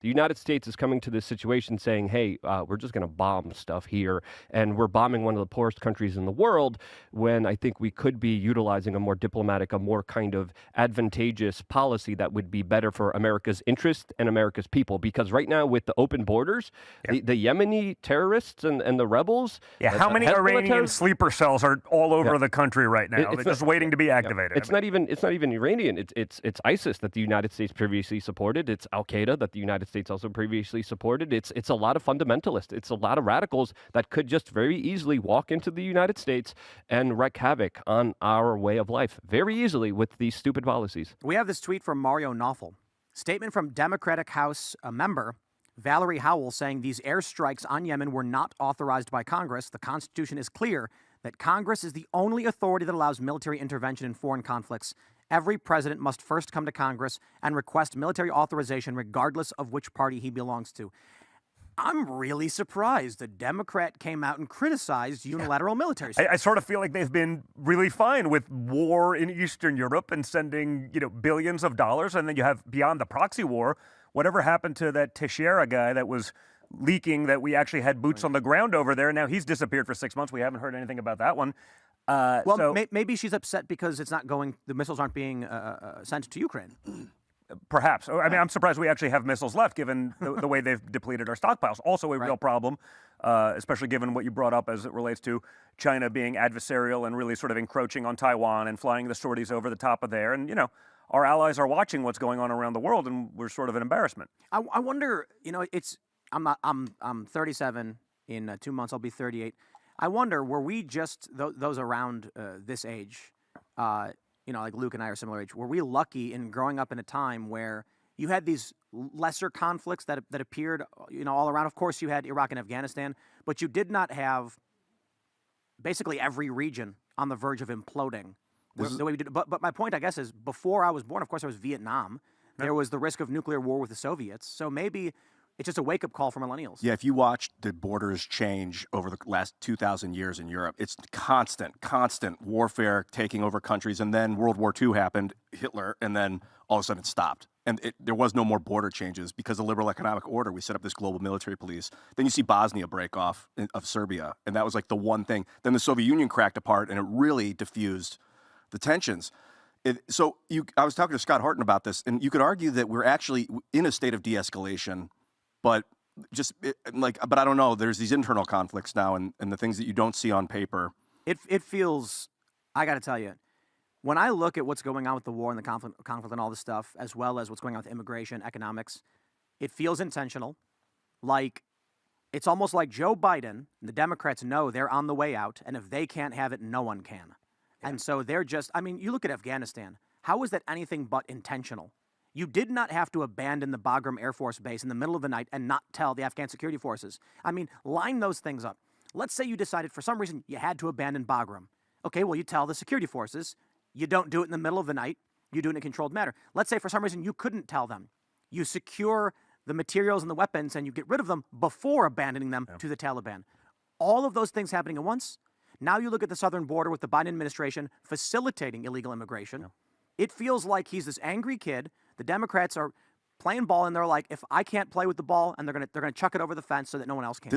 The United States is coming to this situation saying, hey, we're just going to bomb stuff here, and we're bombing one of the poorest countries in the world, when I think we could be utilizing a more diplomatic, a more kind of advantageous policy that would be better for America's interest and America's people. Because right now, with the open borders, Yeah. the Yemeni terrorists and the rebels, Yeah, how many Hezbollah Iranian sleeper cells are all over the country right now? They're just waiting to be activated. It's not even Iranian. It's ISIS that the United States previously supported. It's Al Qaeda that the United States also previously supported. It's a lot of fundamentalists. It's a lot of radicals that could just very easily walk into the United States and wreak havoc on our way of life very easily with these stupid policies. We have this tweet from Mario Knopfel. Statement from Democratic House member Valerie Howell saying these airstrikes on Yemen were not authorized by Congress. The Constitution is clear that Congress is the only authority that allows military intervention in foreign conflicts. Every president must first come to Congress and request military authorization regardless of which party he belongs to. I'm really surprised a Democrat came out and criticized unilateral military support. I sort of feel like they've been really fine with war in Eastern Europe and sending, billions of dollars. And then you have beyond the proxy war, whatever happened to that Teixeira guy that was leaking that we actually had boots on the ground over there. Now he's disappeared for 6 months. We haven't heard anything about that one. Maybe she's upset because the missiles aren't being sent to Ukraine. Perhaps. I mean, I'm surprised we actually have missiles left, given the way they've depleted our stockpiles. Also a real problem, especially given what you brought up as it relates to China being adversarial and really sort of encroaching on Taiwan and flying the sorties over the top of there. And, our allies are watching what's going on around the world, and we're sort of an embarrassment. I wonder, I'm 37. In 2 months, I'll be 38. I wonder, were we just those around this age, like Luke and I are similar age, were we lucky in growing up in a time where you had these lesser conflicts that appeared, all around? Of course, you had Iraq and Afghanistan, but you did not have basically every region on the verge of imploding the way we did. But my point, I guess, is before I was born, of course, there was Vietnam. There was the risk of nuclear war with the Soviets. So maybe it's just a wake-up call for millennials. Yeah, if you watch the borders change over the last 2,000 years in Europe, it's constant warfare taking over countries. And then World War II happened, Hitler, and then all of a sudden it stopped. And there was no more border changes because of liberal economic order. We set up this global military police. Then you see Bosnia break off of Serbia, and that was like the one thing. Then the Soviet Union cracked apart, and it really diffused the tensions. I was talking to Scott Horton about this, and you could argue that we're actually in a state of de-escalation. But but I don't know. There's these internal conflicts now, and the things that you don't see on paper. It feels, I got to tell you, when I look at what's going on with the war and the conflict and all this stuff, as well as what's going on with immigration, economics, it feels intentional. Like, it's almost like Joe Biden and the Democrats know they're on the way out, and if they can't have it, no one can. Yeah. And so they're just, you look at Afghanistan. How is that anything but intentional? You did not have to abandon the Bagram Air Force Base in the middle of the night and not tell the Afghan security forces. Line those things up. Let's say you decided for some reason you had to abandon Bagram. Okay, well, you tell the security forces. You don't do it in the middle of the night. You do it in a controlled manner. Let's say for some reason you couldn't tell them. You secure the materials and the weapons and you get rid of them before abandoning them to the Taliban. All of those things happening at once. Now you look at the southern border with the Biden administration facilitating illegal immigration. It feels like he's this angry kid. The Democrats are playing ball, and they're like, if I can't play with the ball, and they're gonna chuck it over the fence so that no one else can.